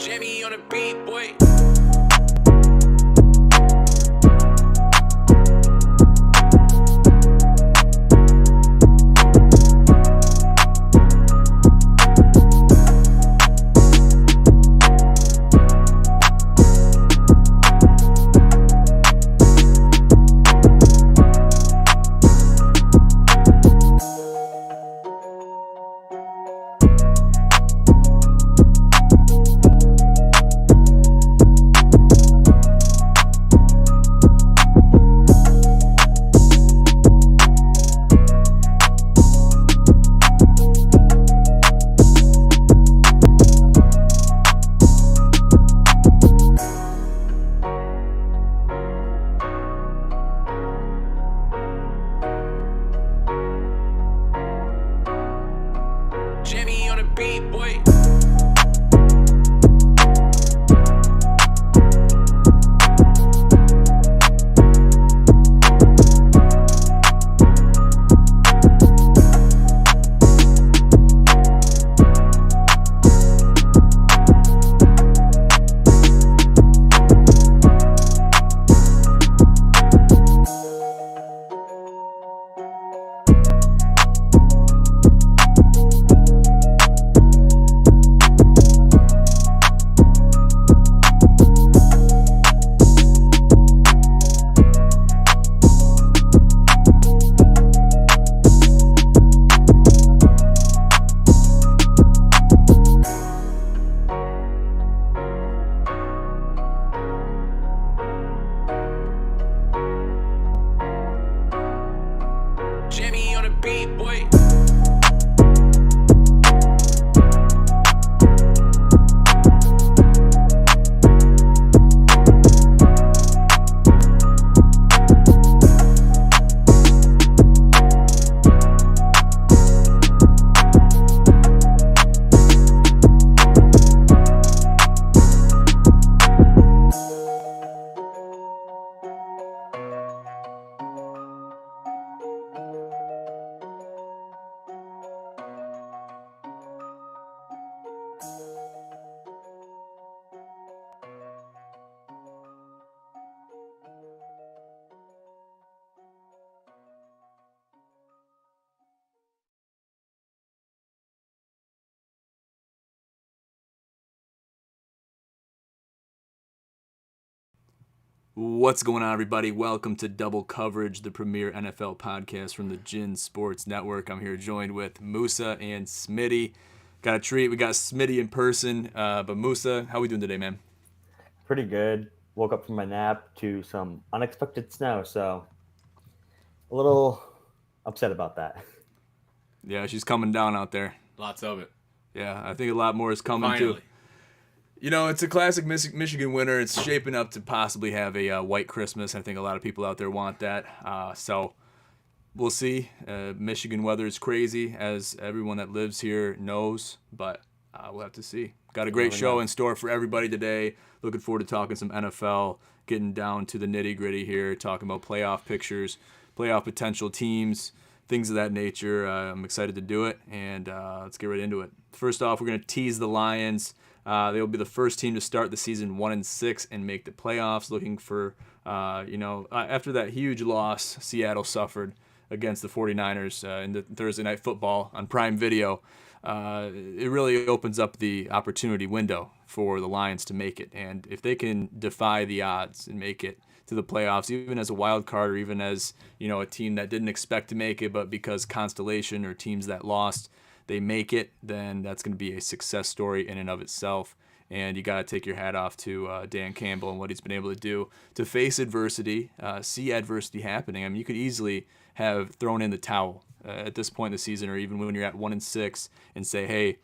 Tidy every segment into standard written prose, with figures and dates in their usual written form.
Jimmy on the beat, boy. Jimmy on the beat, boy. Jimmy on the beat, boy. What's going on, everybody? Welcome to Double Coverage, the premier NFL podcast from the Gin Sports Network. I'm here joined with Musa and Smitty. Got a treat. We got Smitty in person. But Musa, how we doing today, man? Pretty good. Woke up from my nap to some unexpected snow, so a little upset about that. Yeah, she's coming down out there. Lots of it. Yeah, I think a lot more is coming Finally. too. You know, it's a classic Michigan winter. It's shaping up to possibly have a white Christmas. I think a lot of people out there want that. So we'll see. Michigan weather is crazy, as everyone that lives here knows, but we'll have to see. Got a great show in store for everybody today. Looking forward to talking some NFL, getting down to the nitty-gritty here, talking about playoff pictures, playoff potential teams, things of that nature. I'm excited to do it, and let's get right into it. First off, we're going to tease the Lions. They'll be the first team to start the season 1-6 and make the playoffs, looking for, after that huge loss Seattle suffered against the 49ers in the Thursday Night Football on Prime Video. It really opens up the opportunity window for the Lions to make it. And if they can defy the odds and make it to the playoffs, even as a wild card or even as, a team that didn't expect to make it, but because Constellation or teams that lost, they make it, then that's going to be a success story in and of itself. And you got to take your hat off to Dan Campbell and what he's been able to do to face adversity, see adversity happening. I mean, you could easily have thrown in the towel at this point in the season, or even when you're at 1-6, and say, hey,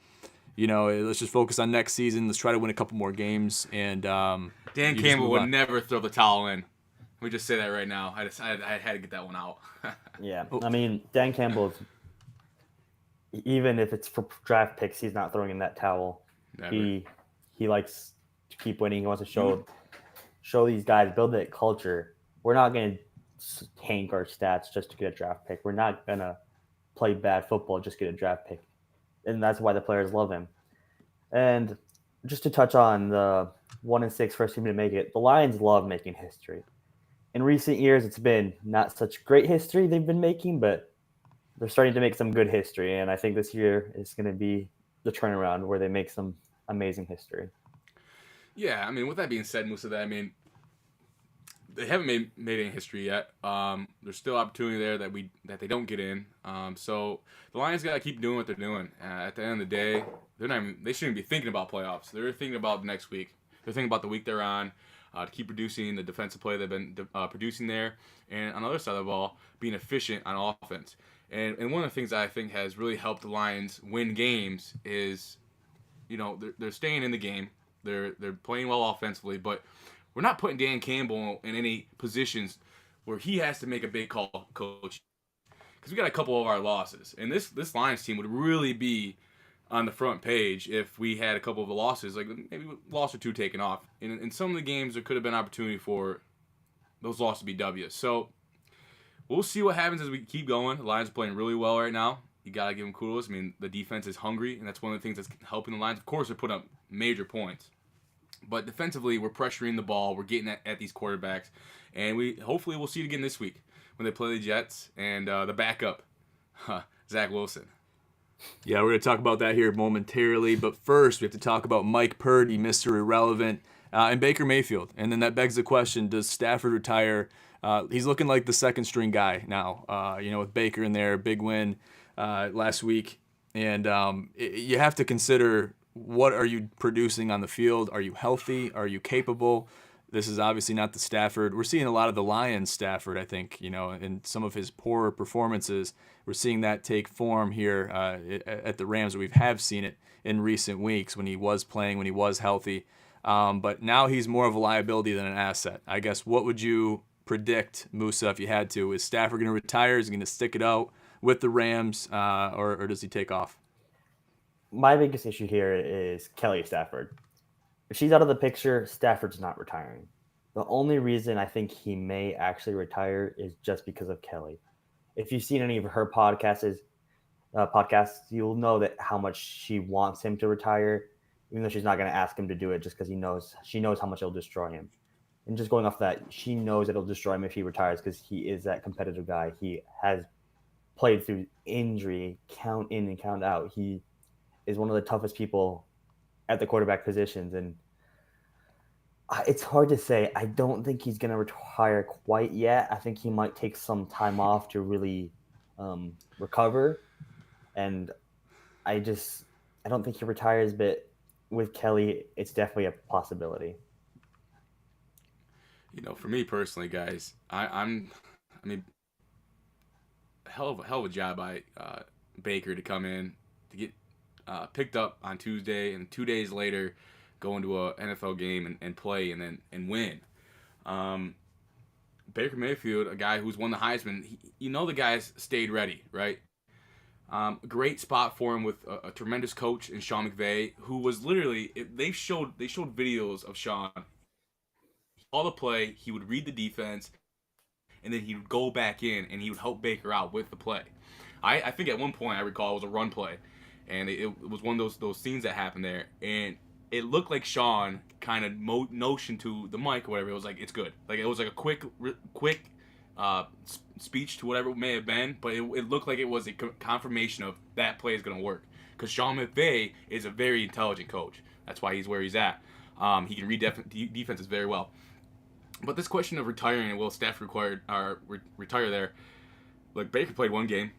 let's just focus on next season. Let's try to win a couple more games. And Dan Campbell would never throw the towel in. Let me just say that right now. I had to get that one out. Yeah, I mean, Dan Campbell, even if it's for draft picks, he's not throwing in that towel. Never. He likes to keep winning. He wants to show these guys, build that culture. We're not going to tank our stats just to get a draft pick. We're not going to play bad football just to get a draft pick. And that's why the players love him. And just to touch on the 1-6 first team to make it, the Lions love making history. In recent years, it's been not such great history they've been making, but they're starting to make some good history. And I think this year is going to be the turnaround where they make some amazing history. Yeah, I mean, with that being said, Musa, they haven't made any history yet. There's still opportunity there that they don't get in. So the Lions got to keep doing what they're doing. At the end of the day, they shouldn't be thinking about playoffs. They're thinking about the next week. They're thinking about the week they're on. To keep producing the defensive play they've been producing there, and on the other side of the ball, being efficient on offense. And one of the things that I think has really helped the Lions win games is, they're staying in the game. They're playing well offensively, but we're not putting Dan Campbell in any positions where he has to make a big call, coach. Because we got a couple of our losses, and this Lions team would really be on the front page if we had a couple of the losses, like maybe a loss or two taken off. In some of the games, there could have been opportunity for those losses to be W's. So we'll see what happens as we keep going. The Lions are playing really well right now. You got to give them kudos. I mean, the defense is hungry, and that's one of the things that's helping the Lions. Of course, they're putting up major points. But defensively, we're pressuring the ball. We're getting at these quarterbacks. And hopefully we'll see it again this week when they play the Jets and the backup, Zach Wilson. Yeah, we're going to talk about that here momentarily. But first, we have to talk about Mike Purdy, Mr. Irrelevant, and Baker Mayfield. And then that begs the question, does Stafford retire? He's looking like the second-string guy now, with Baker in there, big win last week. And you have to consider, what are you producing on the field? Are you healthy? Are you capable? This is obviously not the Stafford. We're seeing a lot of the Lions Stafford, I think, in some of his poorer performances. We're seeing that take form here at the Rams. We have seen it in recent weeks when he was playing, when he was healthy. But now he's more of a liability than an asset. I guess, what would you predict, Musa, if you had to? Is Stafford going to retire? Is he going to stick it out with the Rams, or does he take off? My biggest issue here is Kelly Stafford. If she's out of the picture, Stafford's not retiring. The only reason I think he may actually retire is just because of Kelly. If you've seen any of her podcasts, you'll know that how much she wants him to retire, even though she's not going to ask him to do it just because she knows how much it'll destroy him. And just going off that, she knows it'll destroy him if he retires because he is that competitive guy. He has played through injury, count in and count out. He is one of the toughest people at the quarterback positions, and it's hard to say. I don't think he's going to retire quite yet. I think he might take some time off to really recover, and I don't think he retires, but with Kelly, it's definitely a possibility. For me personally, guys, I mean, hell of a job by Baker to come in to get picked up on Tuesday, and 2 days later go into a NFL game and play and win. Baker Mayfield, a guy who's won the Heisman, the guy's stayed ready, right? Great spot for him with a tremendous coach in Sean McVay, who was literally, they showed videos of Sean. All the play, he would read the defense, and then he would go back in and he would help Baker out with the play. I think at one point I recall it was a run play, and it was one of those scenes that happened there, and it looked like Sean kind of notioned to the mic or whatever. It was like, it's good. Like, it was like a quick speech to whatever it may have been, but it looked like it was a confirmation of that play is going to work. Because Sean McVay is a very intelligent coach. That's why he's where he's at. He can read defenses very well. But this question of retiring and will Stafford retire there, look, Baker played one game.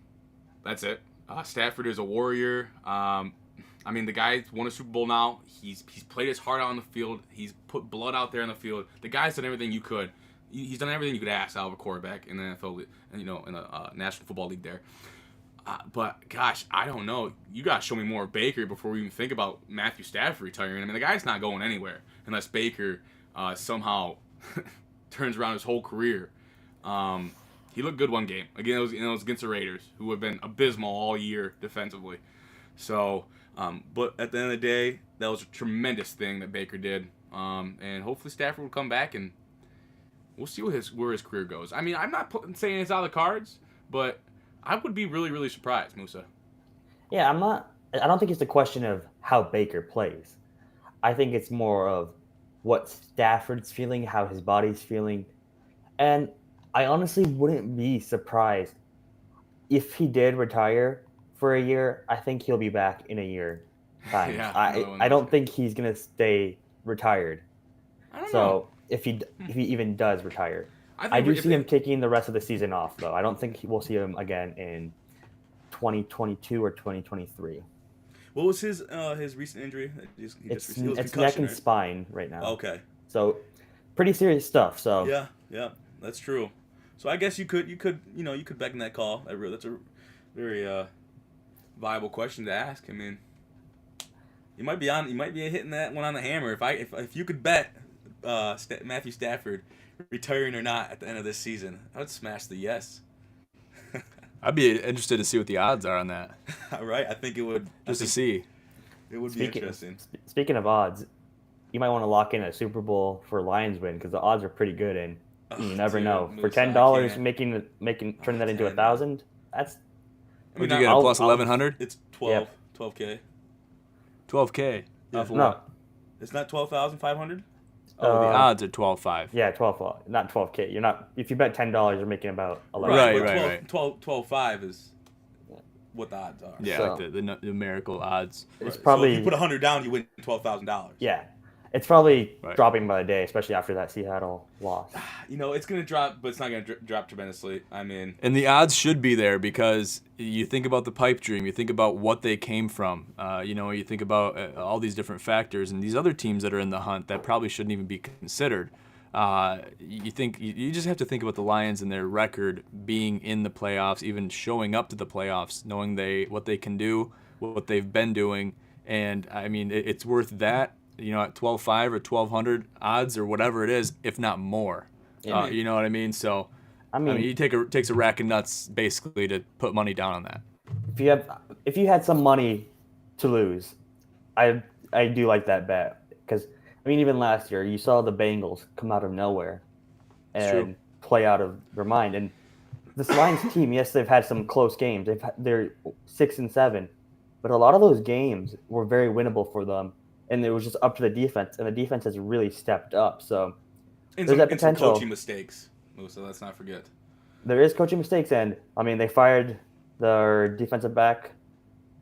That's it. Stafford is a warrior. The guy's won a Super Bowl now. He's played his heart out on the field. He's put blood out there on the field. The guy's done everything you could. He's done everything you could ask out of a quarterback in the NFL, in the National Football League there. But gosh, I don't know. You gotta show me more of Baker before we even think about Matthew Stafford retiring. The guy's not going anywhere unless Baker somehow turns around his whole career. He looked good one game. Again, it was against the Raiders, who have been abysmal all year defensively. So, but at the end of the day, that was a tremendous thing that Baker did. And hopefully Stafford will come back, and we'll see where his career goes. I'm not saying it's out of the cards, but I would be really, really surprised, Musa. Yeah, I don't think it's a question of how Baker plays. I think it's more of what Stafford's feeling, how his body's feeling. And I honestly wouldn't be surprised if he did retire for a year. I think he'll be back in a year time. Yeah, I another one I that's don't think he's gonna stay retired. I don't know. So if he even does retire, think I do if see they- him taking the rest of the season off though. I don't think we'll see him again in 2022 or 2023. What was his recent injury? It's it was neck concussion, and right? spine right now. Okay. So pretty serious stuff. So Yeah, that's true. So I guess you could bet in that call. That's a very viable question to ask. I mean, you might be hitting that one on the hammer. If you could bet Matthew Stafford retiring or not at the end of this season, I would smash the yes. I'd be interested to see what the odds are on that. Right, I think it would to see. It would be interesting. Speaking of odds, you might want to lock in a Super Bowl for Lions win because the odds are pretty good, and you never know. For $10, turning that into 1,000, that's. Would you get a plus 1,100? It's 12, Yep. 12K. 12K. No, It's not 12,500. the odds are 12.5. Yeah, 12, not 12K. You're not. If you bet $10, you're making about 11. Right. 12.5 is what the odds are. Yeah, So- like the numerical odds. It's probably so if you put $100 down, you win $12,000. yeah. It's probably Right. dropping by the day, especially after that Seattle loss. It's going to drop, but it's not going to drop tremendously. I mean, And the odds should be there because you think about the pipe dream, you think about what they came from, you think about all these different factors and these other teams that are in the hunt that probably shouldn't even be considered. You just have to think about the Lions and their record being in the playoffs, even showing up to the playoffs, knowing what they can do, what they've been doing, and I mean it's worth that. At 12.5 or 1,200 odds or whatever it is, if not more. Yeah. You know what I mean? So, I mean, it takes a rack of nuts basically to put money down on that. if you had some money to lose, I do like that bet because even last year you saw the Bengals come out of nowhere and play out of their mind. And this Lions team, yes, they've had some close games. They're 6-7, but a lot of those games were very winnable for them. And it was just up to the defense, and the defense has really stepped up. So there's that potential. Some coaching mistakes, Musa, let's not forget. There is coaching mistakes, and they fired their defensive back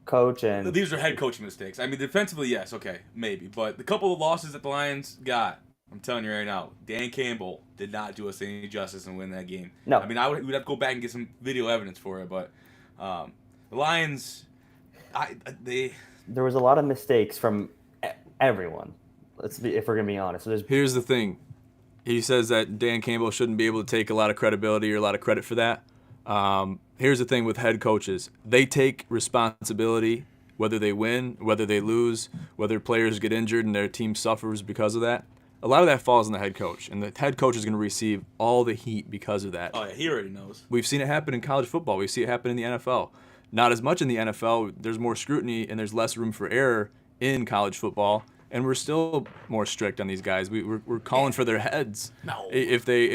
coach, and These are head coaching mistakes. Defensively, yes, okay, maybe. But the couple of losses that the Lions got, I'm telling you right now, Dan Campbell did not do us any justice and win that game. No. we'd have to go back and get some video evidence for it. But the Lions, there was a lot of mistakes from everyone. If we're gonna be honest. So Here's the thing. He says that Dan Campbell shouldn't be able to take a lot of credibility or a lot of credit for that. Here's the thing with head coaches. They take responsibility whether they win, whether they lose, whether players get injured and their team suffers because of that. A lot of that falls on the head coach, and the head coach is going to receive all the heat because of that. oh yeah, he already knows. We've seen it happen in college football. We see it happen in the NFL. Not as much in the NFL. There's more scrutiny and there's less room for error in college football, and we're still more strict on these guys. We're calling for their heads. No. If they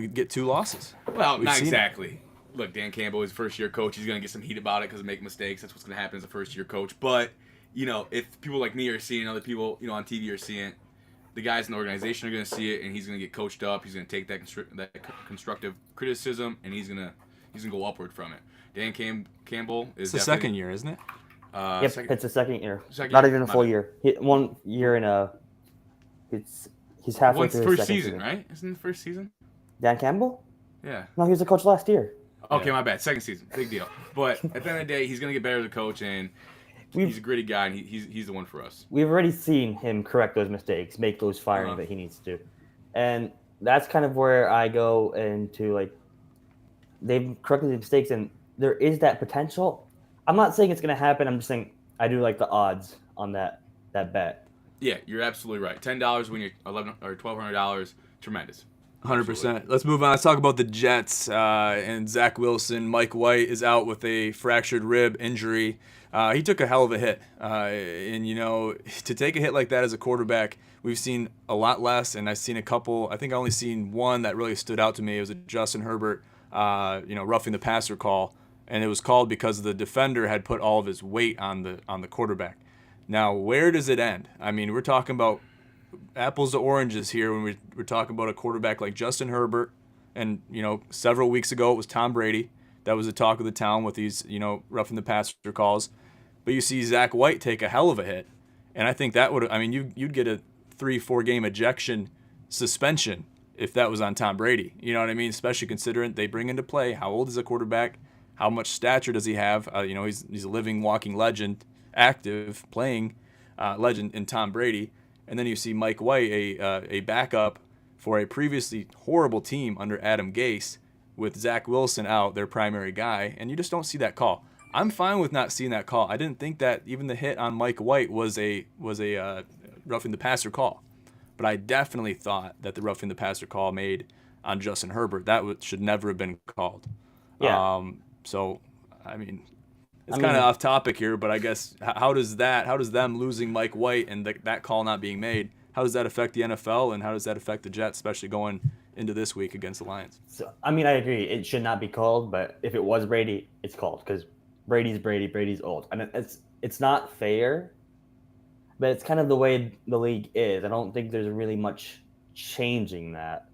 get 2 losses. Well, We've not seen it. exactly. Look, Dan Campbell is first-year coach. He's going to get some heat about it because of making mistakes. That's what's going to happen as a first-year coach. But, if people like me are seeing, other people, on TV are seeing it, the guys in the organization are going to see it, and he's going to get coached up. He's going to take that constructive criticism, and he's going to go upward from it. Dan Campbell is It's the second year, isn't it? yep, it's the second year. Second Not year? even a My full bad. year. 1 year and he's halfway Once through his first second season, right? Isn't it the first season? Dan Campbell? Yeah. No, he was the coach last year. Okay, my bad. Second season. Big deal. But at the end of the day, he's going to get better as a coach, and he's a gritty guy, and he's the one for us. We've already seen him correct those mistakes, make those firings that he needs to do. And that's kind of where I go into, they've corrected the mistakes, and there is that potential. I'm not saying it's going to happen. I'm just saying I do like the odds on that bet. Yeah, you're absolutely right. $10 when you're $1,100 or $1,200, tremendous. 100%. Let's move on. Let's talk about the Jets and Zach Wilson. Mike White is out with a fractured rib injury. He took a hell of a hit. And, to take a hit like that as a quarterback, we've seen a lot less. And I've seen a couple. I think I only seen one that really stood out to me. It was a Justin Herbert, roughing the passer call. And it was called because the defender had put all of his weight on the quarterback. Now, where does it end? I mean, we're talking about apples to oranges here when we're talking about a quarterback like Justin Herbert. And, several weeks ago it was Tom Brady. That was the talk of the town with these, roughing the passer calls. But you see Zach White take a hell of a hit. And I think that you'd get a 3-4 game ejection suspension if that was on Tom Brady. You know what I mean? Especially considering they bring into play how old is a quarterback, how much stature does he have. He's a living, walking legend, active, playing legend in Tom Brady. And then you see Mike White, a backup for a previously horrible team under Adam Gase, with Zach Wilson out, their primary guy, and you just don't see that call. I'm fine with not seeing that call. I didn't think that even the hit on Mike White was a roughing the passer call, but I definitely thought that the roughing the passer call made on Justin Herbert should never have been called. Yeah. It's kind of off topic here, but I guess how does them losing Mike White and that call not being made, how does that affect the NFL and how does that affect the Jets, especially going into this week against the Lions? So, I agree. It should not be called, but if it was Brady, it's called because Brady's Brady. Brady's old. And it's not fair, but it's kind of the way the league is. I don't think there's really much changing that.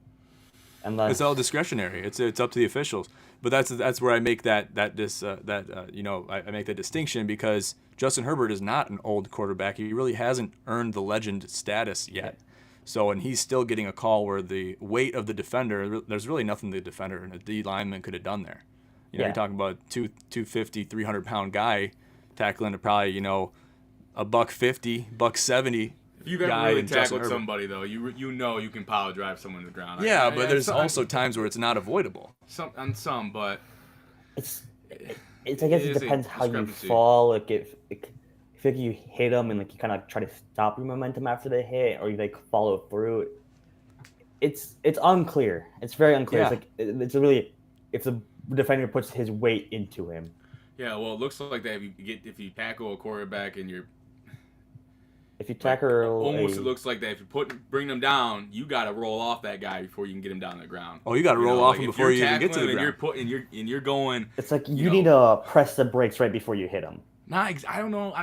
Unless it's all discretionary. It's up to the officials. But that's where I make I make that distinction because Justin Herbert is not an old quarterback. He really hasn't earned the legend status yet. So, and he's still getting a call where the weight of the defender, there's really nothing the defender and a D lineman could have done there. You're talking about 250, 300-pound guy tackling to probably, a $150, $170. If you've ever really tackled somebody, though, you can power drive someone to the ground. Yeah, but there's also times where it's not avoidable. But I guess it depends how you fall. Like if you hit them and you kind of try to stop your momentum after they hit, or you follow through. It's unclear. It's very unclear. Yeah. It's really if the defender puts his weight into him. Yeah, well, it looks like that if you tackle a quarterback and you're. If you tackle, it looks like that. If you bring them down, you got to roll off that guy before you can get him down to the ground. Oh, you got to roll off him before you even get to the ground. And you're going. It's like you need to press the brakes right before you hit him. I don't know.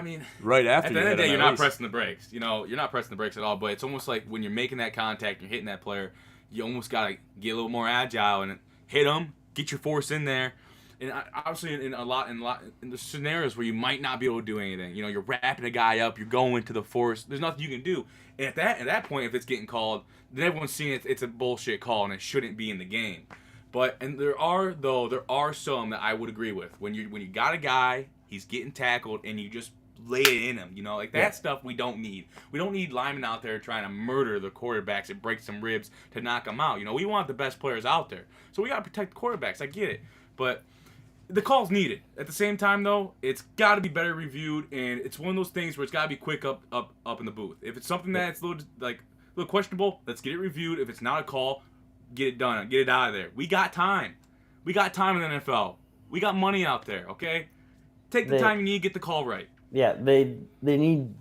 Right after. At the end of the day, you're not pressing the brakes. You're not pressing the brakes at all. But it's almost like when you're making that contact, you're hitting that player. You almost got to get a little more agile and hit them. Get your force in there. And obviously, in the scenarios where you might not be able to do anything, you're wrapping a guy up, you're going to the force. There's nothing you can do. And at that point, if it's getting called, then everyone's seeing it's a bullshit call and it shouldn't be in the game. There are some that I would agree with. When you got a guy, he's getting tackled, and you just lay it in him. That stuff we don't need. We don't need linemen out there trying to murder the quarterbacks and break some ribs to knock them out. We want the best players out there, so we got to protect the quarterbacks. I get it, but. The call's needed. At the same time, though, it's got to be better reviewed, and it's one of those things where it's got to be quick up in the booth. If it's something that's a little questionable, let's get it reviewed. If it's not a call, get it done. Get it out of there. We got time. We got time in the NFL. We got money out there, okay? Take the time you need to get the call right. Yeah, they need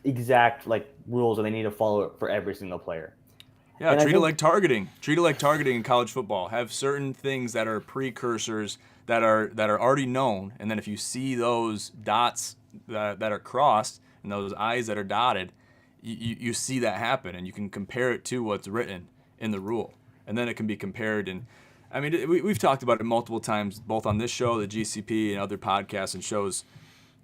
exact rules, and they need to follow it for every single player. Yeah, treat it like targeting. Treat it like targeting in college football. Have certain things that are precursors that are already known, and then if you see those dots that are crossed and those I's that are dotted, you see that happen, and you can compare it to what's written in the rule, and then it can be compared. And we've talked about it multiple times, both on this show, the GCP, and other podcasts and shows,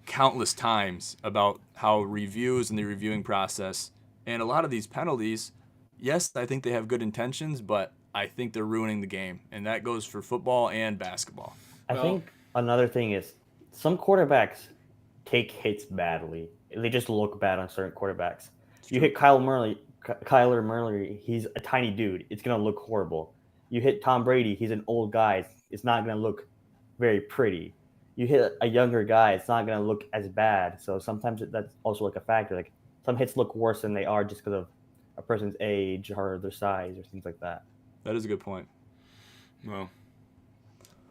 countless times about how reviews and the reviewing process and a lot of these penalties. Yes, I think they have good intentions, but I think they're ruining the game, and that goes for football and basketball. I think another thing is some quarterbacks take hits badly. They just look bad on certain quarterbacks. You hit Kyler Murray, he's a tiny dude. It's going to look horrible. You hit Tom Brady, he's an old guy. It's not going to look very pretty. You hit a younger guy, it's not going to look as bad. So sometimes that's also a factor. Some hits look worse than they are just because of a person's age or their size or things like that. That is a good point. Well,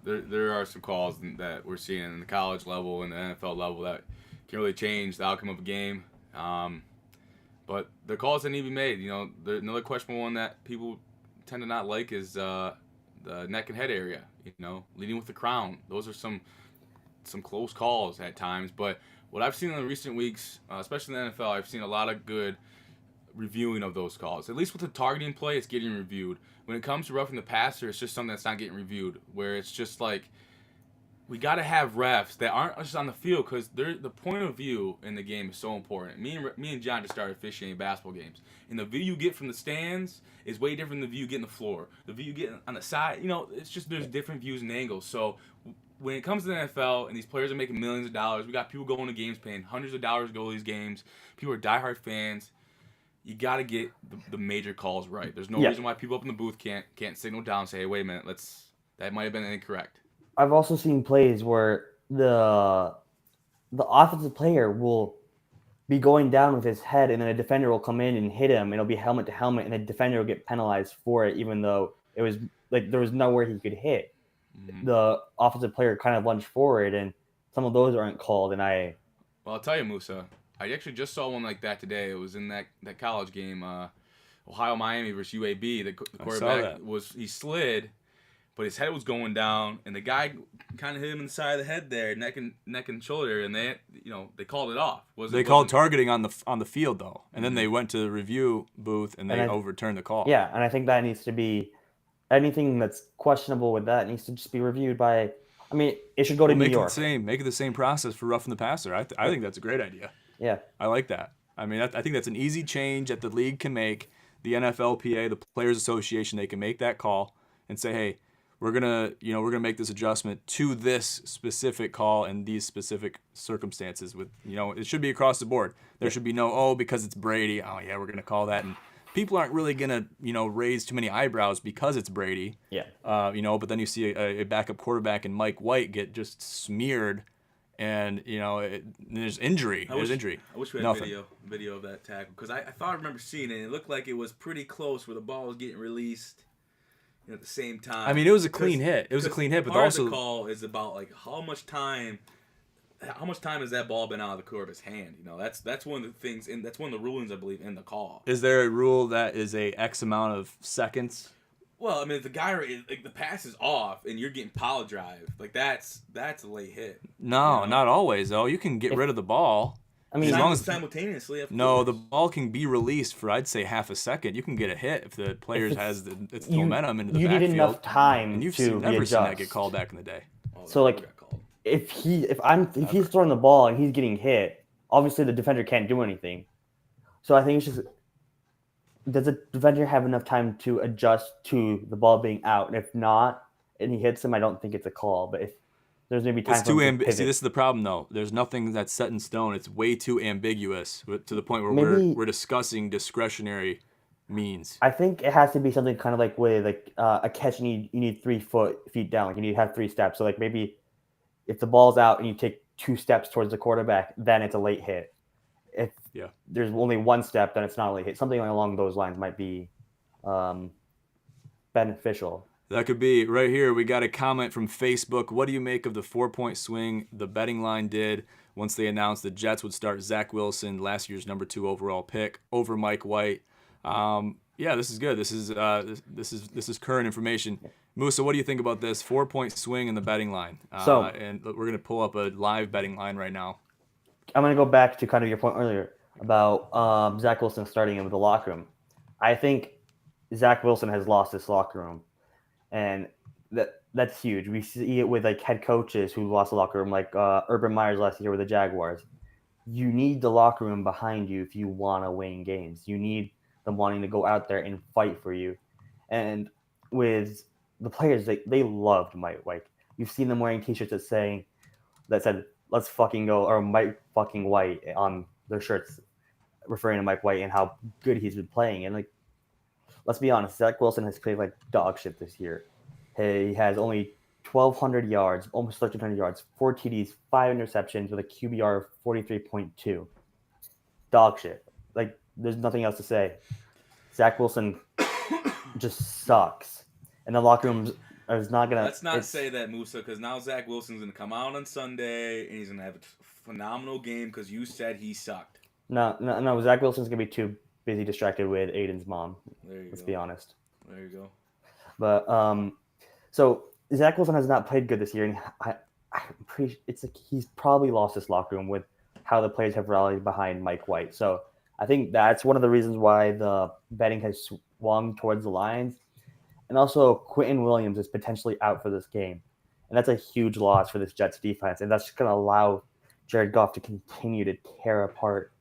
there are some calls that we're seeing in the college level and the NFL level that can really change the outcome of a game. But the calls that need to be made, another questionable one that people tend to not like is the neck and head area. Leading with the crown. Those are some close calls at times. But what I've seen in the recent weeks, especially in the NFL, I've seen a lot of good reviewing of those calls. At least with the targeting play, it's getting reviewed. When it comes to roughing the passer, it's just something that's not getting reviewed. Where it's just like, we got to have refs that aren't just on the field, because the point of view in the game is so important. Me and John just started officiating basketball games, and the view you get from the stands is way different than the view you get in the floor. The view you get on the side, it's just there's different views and angles. So when it comes to the NFL and these players are making millions of dollars, we got people going to games paying hundreds of dollars to go to these games. People are diehard fans. You got to get the major calls right. There's no reason why people up in the booth can't signal down and say, hey, wait a minute, that might have been incorrect. I've also seen plays where the offensive player will be going down with his head, and then a defender will come in and hit him, and it'll be helmet to helmet, and the defender will get penalized for it, even though it was like there was nowhere he could hit. Mm-hmm. The offensive player kind of lunged forward, and some of those aren't called. And well, I'll tell you, Musa, I actually just saw one like that today. It was in that college game, Ohio Miami versus UAB. The quarterback he slid, but his head was going down, and the guy kind of hit him in the side of the head there, neck and shoulder, and they called it off. They called targeting on the field though, and then they went to the review booth and they overturned the call. Yeah, and I think that needs to be anything that's questionable with that needs to just be reviewed by. I mean, it should go to New York. Make it the same process for roughing the passer. I think that's a great idea. Yeah, I like that. I mean, I think that's an easy change that the league can make. The NFLPA, the Players Association, they can make that call and say, hey, we're gonna make this adjustment to this specific call and these specific circumstances. With it should be across the board. There should be no because it's Brady. Oh yeah, we're gonna call that, and people aren't really gonna raise too many eyebrows because it's Brady. Yeah. But then you see a backup quarterback and Mike White get just smeared. And there's injury. I wish we had video of that tackle, because I thought I remember seeing it. And it looked like it was pretty close where the ball was getting released at the same time. I mean, it was a clean hit. It was a clean hit, but also the call is about like how much time has that ball been out of the quarterback's hand? That's one of the things, and that's one of the rulings I believe in the call. Is there a rule that is a X amount of seconds? Well, I mean, if the guy the pass is off and you're getting power drive, like that's a late hit. No, not always though. You can get rid of the ball. I mean, as long as simultaneously. No, the ball can be released for I'd say half a second. You can get a hit if the player has its momentum into the backfield. You need enough time and you've to never seen that get called back in the day. So like, if he's throwing the ball and he's getting hit, obviously the defender can't do anything. So I think it's just. Does the defender have enough time to adjust to the ball being out? And if not, and he hits him, I don't think it's a call. But if there's maybe time, see, this is the problem though. There's nothing that's set in stone. It's way too ambiguous to the point where we're discussing discretionary means. I think it has to be something kind of like with a catch. You need 3 feet down. Like you need to have 3 steps. So like maybe if the ball's out and you take 2 steps towards the quarterback, then it's a late hit. If there's only 1 step, then it's not a late hit. Something along those lines might be beneficial. That could be. Right here, we got a comment from Facebook. What do you make of the 4-point swing the betting line did once they announced the Jets would start Zach Wilson, last year's number 2 overall pick, over Mike White? Yeah, this is good. This is current information. Musa, what do you think about this 4-point swing in the betting line? And we're gonna pull up a live betting line right now. I'm going to go back to kind of your point earlier about Zach Wilson starting in with the locker room. I think Zach Wilson has lost his locker room, and that's huge. We see it with like head coaches who lost the locker room, like Urban Meyer's last year with the Jaguars. You need the locker room behind you if you want to win games. You need them wanting to go out there and fight for you. And with the players, they loved Mike White. You've seen them wearing T-shirts that said "Let's fucking go" or Mike fucking White on their shirts, referring to Mike White and how good he's been playing. And like, let's be honest, Zach Wilson has played like dog shit this year. He has only 1,200 yards, almost 1,300 yards, 4 TDs, 5 interceptions with a QBR of 43.2. Dog shit. Like, there's nothing else to say. Zach Wilson just sucks, and the locker room is not gonna. Let's not say that, Musa, because now Zach Wilson's gonna come out on Sunday and he's gonna have a phenomenal game because you said he sucked. No. Zach Wilson's gonna be too busy distracted with Aiden's mom. Let's be honest. There you go. But so Zach Wilson has not played good this year, and I'm pretty. It's like he's probably lost his locker room with how the players have rallied behind Mike White. So I think that's one of the reasons why the betting has swung towards the Lions. And also, Quentin Williams is potentially out for this game. And that's a huge loss for this Jets defense. And that's going to allow Jared Goff to continue to tear apart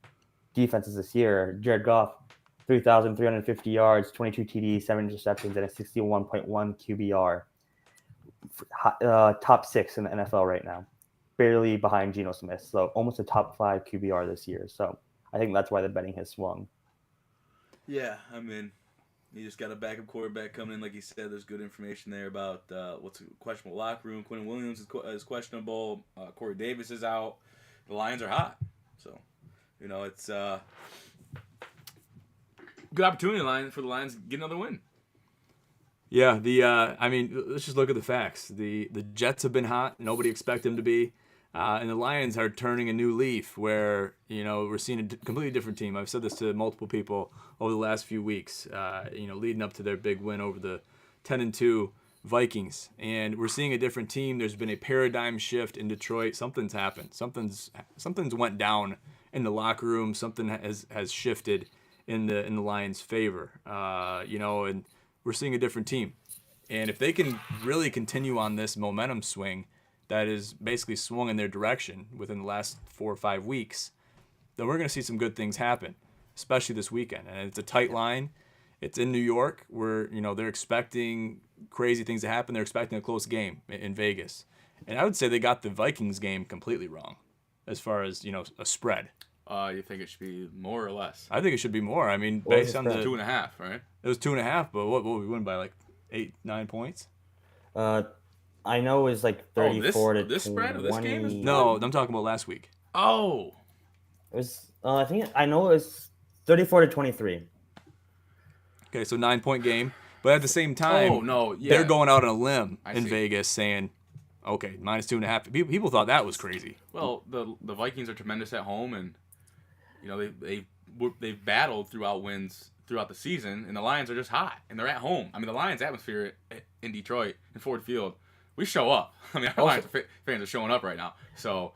defenses this year. Jared Goff, 3,350 yards, 22 TDs, 7 interceptions, and a 61.1 QBR. Top 6 in the NFL right now. Barely behind Geno Smith. So almost a top 5 QBR this year. So I think that's why the betting has swung. Yeah, I mean, you just got a backup quarterback coming in. Like you said, there's good information there about what's a questionable locker room. Quentin Williams is questionable. Corey Davis is out. The Lions are hot. So, it's Good opportunity for the Lions to get another win. Yeah, let's just look at the facts. The Jets have been hot. Nobody expected them to be. And the Lions are turning a new leaf where, we're seeing a completely different team. I've said this to multiple people over the last few weeks, leading up to their big win over the 10-2 Vikings. And we're seeing a different team. There's been a paradigm shift in Detroit. Something's happened. Something's went down in the locker room. Something has shifted in the Lions' favor. And we're seeing a different team. And if they can really continue on this momentum swing that is basically swung in their direction within the last 4 or 5 weeks, then we're going to see some good things happen, especially this weekend. And it's a tight line. It's in New York where, they're expecting crazy things to happen. They're expecting a close game in Vegas. And I would say they got the Vikings game completely wrong as far as, a spread. You think it should be more or less? I think it should be more. I mean, based on the 2.5, right? It was 2.5, but what we win by like 8-9 points? I know it was like 34 to this 20. spread of this game is No, I'm talking about last week. Oh, It was. I know it was 34 to 23. Okay, so 9-point game. But at the same time, they're going out on a limb in Vegas saying, okay, -2.5. People thought that was crazy. Well, the Vikings are tremendous at home, and they've battled throughout the season, and the Lions are just hot, and they're at home. I mean, the Lions' atmosphere in Detroit, in Ford Field, we show up. I mean, our Lions fans are showing up right now. So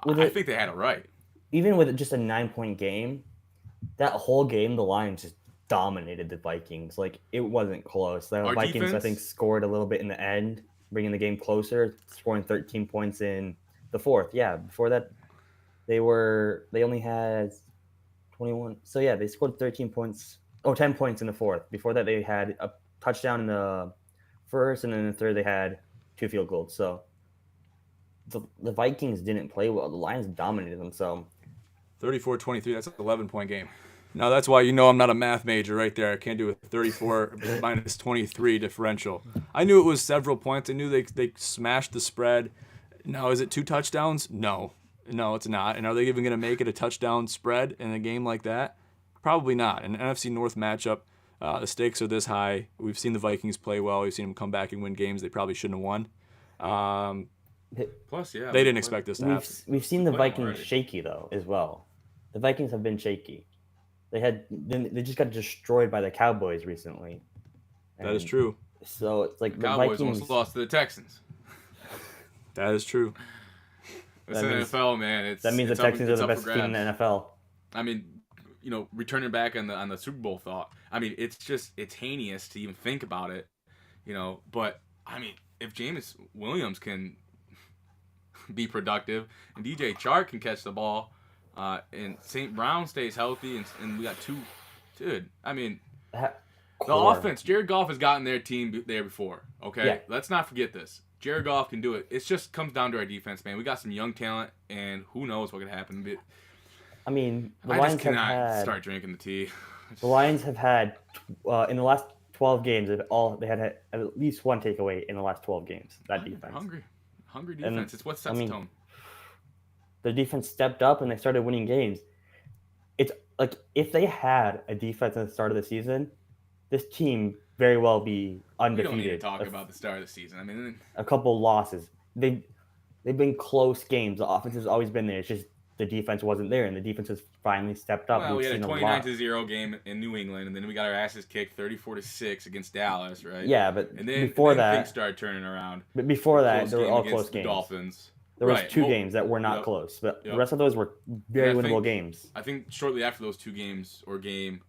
I think they had it right. Even with just a 9-point game, that whole game, the Lions just dominated the Vikings. Like, it wasn't close. The Vikings, defense? I think, scored a little bit in the end, bringing the game closer, scoring 13 points in the fourth. Yeah, before that, they only had 21. So, yeah, they scored 10 points in the fourth. Before that, they had a touchdown in the first, and then in the third, they had 2 field goals. So, the Vikings didn't play well. The Lions dominated them, so... 34-23, that's an 11-point game. Now, that's why I'm not a math major right there. I can't do a 34 minus 23 differential. I knew it was several points. I knew they smashed the spread. Now, is it 2 touchdowns? No, it's not. And are they even going to make it a touchdown spread in a game like that? Probably not. In an NFC North matchup, the stakes are this high. We've seen the Vikings play well. We've seen them come back and win games they probably shouldn't have won. Plus, they didn't expect this to happen. We've seen the Vikings shaky, though, as well. The Vikings have been shaky. They just got destroyed by the Cowboys recently. That is true. So it's like the Cowboys Vikings almost lost to the Texans. That is true. It's the NFL, man. That means the Texans are the best team in the NFL. I mean, returning back on the Super Bowl thought. I mean, it's heinous to even think about it, But I mean, if Jameis Williams can be productive and DJ Chark can catch the ball, and St. Brown stays healthy, and we got 2, dude. I mean, the offense. Jared Goff has gotten their team there before. Okay, Yeah. Let's not forget this. Jared Goff can do it. It just comes down to our defense, man. We got some young talent, and who knows what could happen. But I mean, I just cannot start drinking the tea. The Lions have had in the last 12 games, they had at least one takeaway in the last 12 games. That defense, hungry defense. It's what sets the tone. The defense stepped up and they started winning games. It's like if they had a defense at the start of the season, this team very well be undefeated. We don't need to talk about the start of the season. I mean, a couple losses. They've been close games. The offense has always been there. It's just the defense wasn't there, and the defense has finally stepped up. Well, we had a 29-0 game in New England, and then we got our asses kicked 34-6 against Dallas, right? Yeah, but and then before things that, started turning around. But before that, they were all close the games. Dolphins. There was Right. 2 Well, games that were not yep. close, but the Yep. rest of those were very And I winnable think- games. I think shortly after those 2 games or game,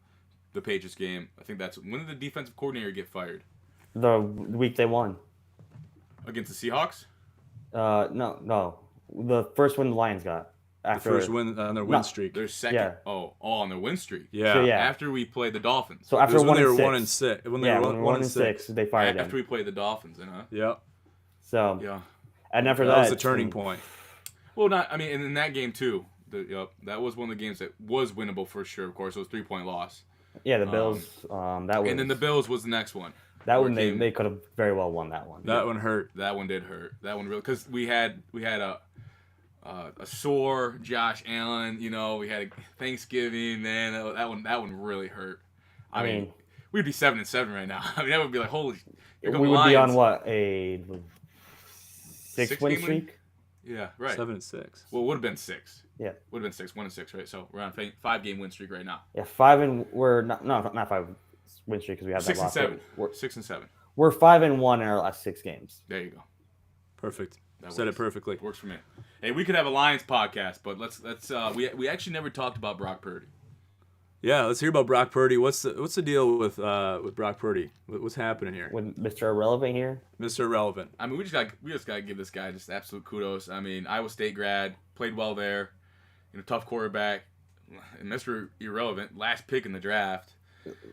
the Patriots game, I think that's when did the defensive coordinator get fired? The week they won. Against the Seahawks? No. The first win the Lions got. The After, first win on their win streak. Their second. Yeah. Oh, on their win streak. Yeah. So, yeah. After we played the Dolphins. So It after was when 1 they were and 6. 1 and 6. When they Yeah, were when we were 1 1 and and 6. 6, they fired After him. we played the Dolphins, huh? Yep. So, Yeah. and after That was that, the turning point. Well, and in that game too. That was one of the games that was winnable for sure. Of course, it was 3-point loss. Yeah, the Bills. That was. And then the Bills was the next one. That one came- they could have very well won that one. That one hurt. That one did hurt. That one really, because we had a sore Josh Allen. You know, we had Thanksgiving. Man, that one really hurt. I mean, we'd be 7-7 right now. I mean, that would be like holy. Here come we the would be on Lions. what, a 6 win Six-game win? streak? Yeah, right. 7 and 6. Well, it would have been 6. Yeah. Would have been 6, 1 and 6, right? So we're on 5-game win streak right now. Yeah, 5 and we're not 5 win streak because we have 6 that and loss. 7. We're 6 and 7. 5 and 1 in our last 6 games. There you go. Perfect. That Said it works. perfectly. Works for me. Hey, we could have a Lions podcast, but let's we actually never talked about Brock Purdy. Yeah, let's hear about Brock Purdy. What's the deal with Brock Purdy? What's happening here? With Mr. Irrelevant here. Mr. Irrelevant. I mean, we just gotta give this guy just absolute kudos. I mean, Iowa State grad, played well there, tough quarterback, and Mr. Irrelevant, last pick in the draft,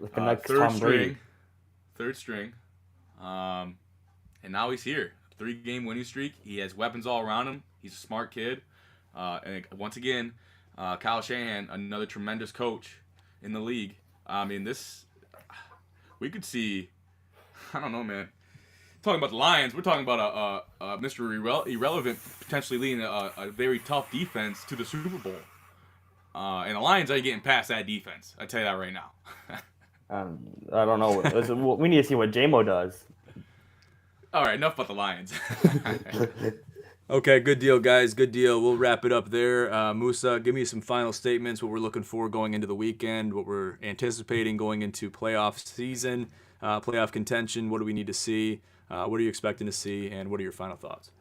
Like the next third Tom Brady. string, and now he's here. 3-game winning streak. He has weapons all around him. He's a smart kid, and once again, Kyle Shanahan, another tremendous coach in the league. I mean, we could see. I don't know, man. Talking about the Lions, we're talking about a Mr. Irrelevant potentially leading a very tough defense to the Super Bowl. And the Lions are getting past that defense. I tell you that right now. I don't know. We need to see what J-Mo does. All right, enough about the Lions. Okay, good deal, guys. Good deal. We'll wrap it up there. Musa, give me some final statements, what we're looking for going into the weekend, what we're anticipating going into playoff season, playoff contention. What do we need to see? What are you expecting to see? And what are your final thoughts?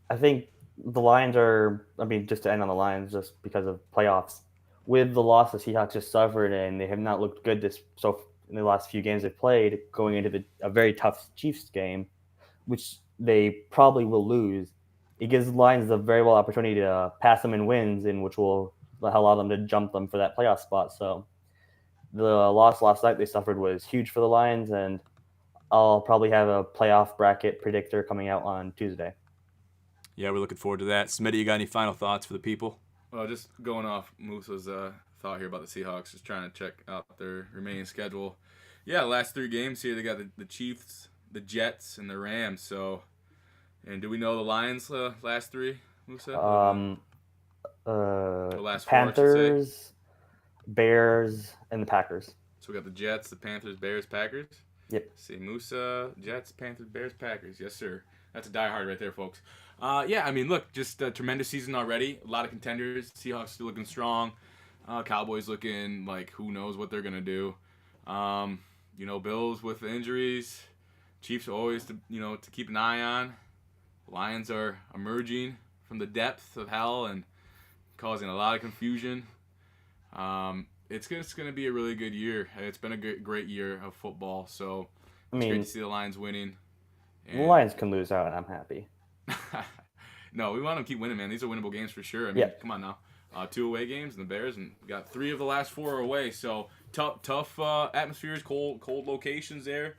I think the Lions are, just to end on the Lions, just because of playoffs. With the loss the Seahawks just suffered, and they have not looked good in the last few games they've played, going into a very tough Chiefs game, which they probably will lose. It gives the Lions a very well opportunity to pass them in wins, in which will allow them to jump them for that playoff spot. So the loss last night they suffered was huge for the Lions, and I'll probably have a playoff bracket predictor coming out on Tuesday. Yeah, we're looking forward to that. Smitty, you got any final thoughts for the people? Well, just going off Musa's thought here about the Seahawks, just trying to check out their remaining schedule. Yeah, last 3 games here, they got the Chiefs, the Jets, and the Rams. So, and do we know the Lions' last 3, Musa? The last 4, I should say. Panthers, Bears, and the Packers. So we got the Jets, the Panthers, Bears, Packers. Yep. See, Musa, Jets, Panthers, Bears, Packers. Yes, sir. That's a diehard right there, folks. Yeah, I mean, look, just a tremendous season already. A lot of contenders. Seahawks still looking strong. Cowboys looking like who knows what they're going to do. Bills with the injuries. Chiefs are always to keep an eye on. Lions are emerging from the depths of hell and causing a lot of confusion. It's going to be a really good year. It's been a great year of football, so it's great to see the Lions winning. The Lions can lose out, and I'm happy. No, we want them to keep winning, man. These are winnable games for sure. I mean, Yeah. Come on now. 2 away games, and the Bears, and we got 3 of the last 4 away. So tough atmospheres, cold locations there.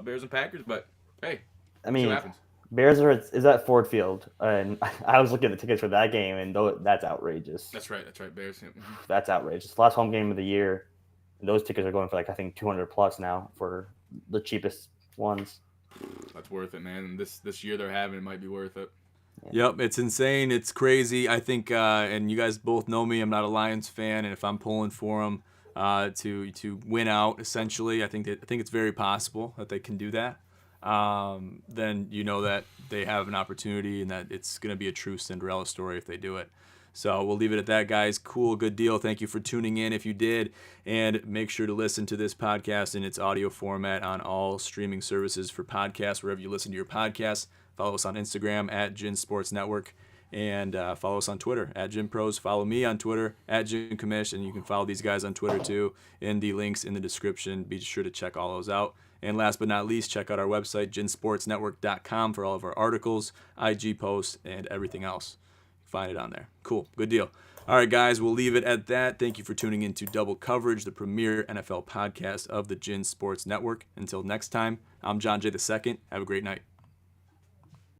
Bears and Packers, but hey, see what happens. Bears is at Ford Field, and I was looking at the tickets for that game, and that's outrageous. That's right, Bears. Yeah. That's outrageous. Last home game of the year, and those tickets are going for I think 200 plus now for the cheapest ones. That's worth it, man. And this year they're having it might be worth it. Yep, it's insane. It's crazy. I think, and you guys both know me, I'm not a Lions fan, and if I'm pulling for them to win out, essentially, I think it's very possible that they can do that. Then you know that they have an opportunity and that it's going to be a true Cinderella story if they do it. So we'll leave it at that, guys. Cool, good deal. Thank you for tuning in if you did. And make sure to listen to this podcast in its audio format on all streaming services for podcasts, wherever you listen to your podcasts. Follow us on Instagram at Gin Sports Network. And follow us on Twitter at Gin Pros. Follow me on Twitter at Gin Commish. And you can follow these guys on Twitter too. In the links in the description. Be sure to check all those out. And last but not least, check out our website, ginsportsnetwork.com, for all of our articles, IG posts, and everything else. Find it on there. Cool. Good deal. All right, guys, we'll leave it at that. Thank you for tuning in to Double Coverage, the premier NFL podcast of the Gin Sports Network. Until next time, I'm John Jay II. Have a great night.